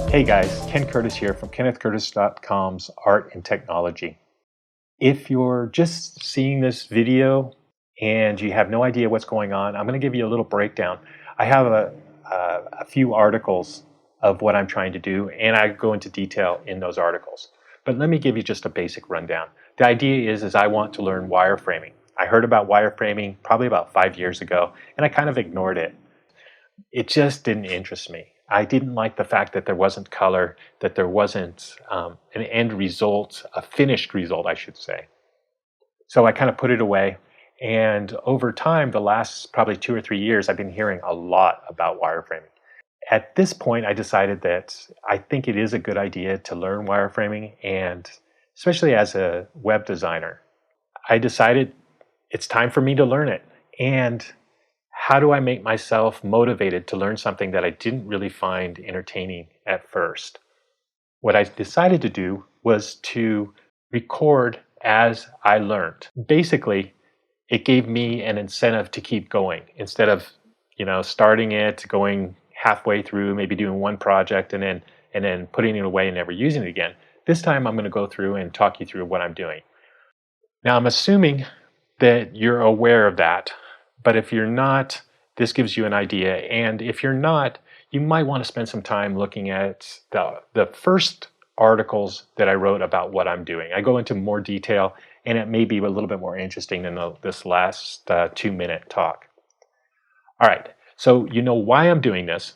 Hey guys, Ken Curtis here from kennethcurtis.com's Art and Technology. If you're just seeing this video and you have no idea what's going on, I'm going to give you a little breakdown. I have a few articles of what I'm trying to do, and I go into detail in those articles. But let me give you just a basic rundown. The idea is I want to learn wireframing. I heard about wireframing probably about 5 years ago, and I kind of ignored it. It just didn't interest me. I didn't like the fact that there wasn't color, that there wasn't an end result, a finished result, I should say. So I kind of put it away. And over time, the last probably 2 or 3 years, I've been hearing a lot about wireframing. At this point, I decided that I think it is a good idea to learn wireframing, and especially as a web designer, I decided it's time for me to learn it. And how do I make myself motivated to learn something that I didn't really find entertaining at first? What I decided to do was to record as I learned. Basically, it gave me an incentive to keep going instead of, starting it, going halfway through, maybe doing one project and then putting it away and never using it again. This time I'm going to go through and talk you through what I'm doing. Now, I'm assuming that you're aware of that. But if you're not, this gives you an idea. And if you're not, you might want to spend some time looking at the first articles that I wrote about what I'm doing. I go into more detail, and it may be a little bit more interesting than this last 2-minute talk. All right, so you know why I'm doing this.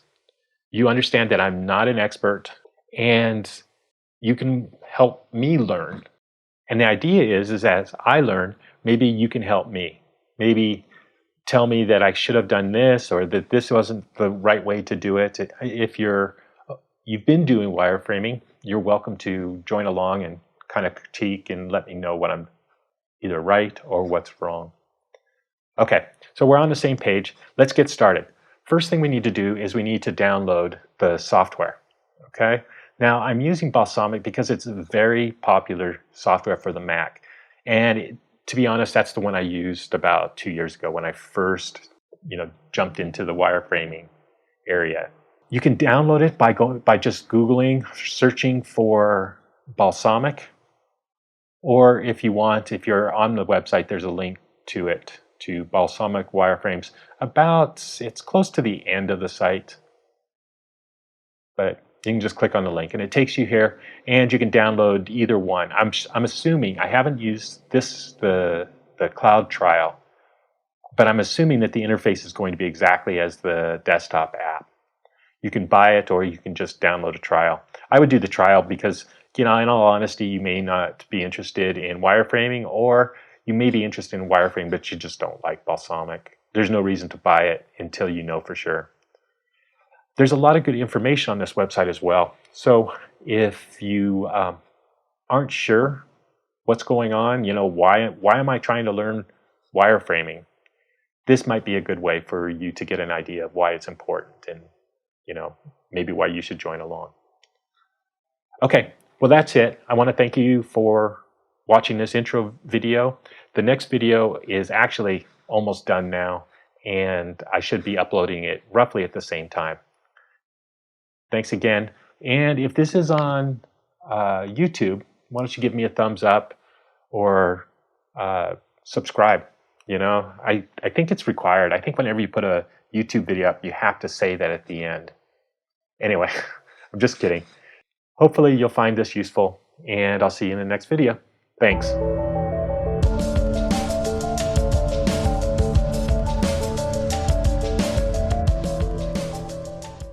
You understand that I'm not an expert, and you can help me learn. And the idea is as I learn, maybe you can help me. Maybe tell me that I should have done this, or that this wasn't the right way to do it. If you've been doing wireframing, you're welcome to join along and kind of critique and let me know what I'm either right or what's wrong. Okay, so we're on the same page. Let's get started. First thing we need to do is we need to download the software. Okay, now I'm using Balsamiq because it's a very popular software for the Mac, and to be honest, that's the one I used about 2 years ago when I first, jumped into the wireframing area. You can download it by just Googling, searching for Balsamiq, or if you're on the website, there's a link to it, to Balsamiq wireframes. It's close to the end of the site, but you can just click on the link and it takes you here, and you can download either one. I'm assuming, I haven't used the cloud trial, but I'm assuming that the interface is going to be exactly as the desktop app. You can buy it or you can just download a trial. I would do the trial because, in all honesty, you may not be interested in wireframing, or you may be interested in wireframing, but you just don't like Balsamiq. There's no reason to buy it until you know for sure. There's a lot of good information on this website as well. So if you aren't sure what's going on, why am I trying to learn wireframing? This might be a good way for you to get an idea of why it's important and, maybe why you should join along. Okay, well, that's it. I want to thank you for watching this intro video. The next video is actually almost done now, and I should be uploading it roughly at the same time. Thanks again. And if this is on YouTube, why don't you give me a thumbs up or subscribe? I think it's required. I think whenever you put a YouTube video up, you have to say that at the end. Anyway, I'm just kidding. Hopefully you'll find this useful, and I'll see you in the next video. Thanks.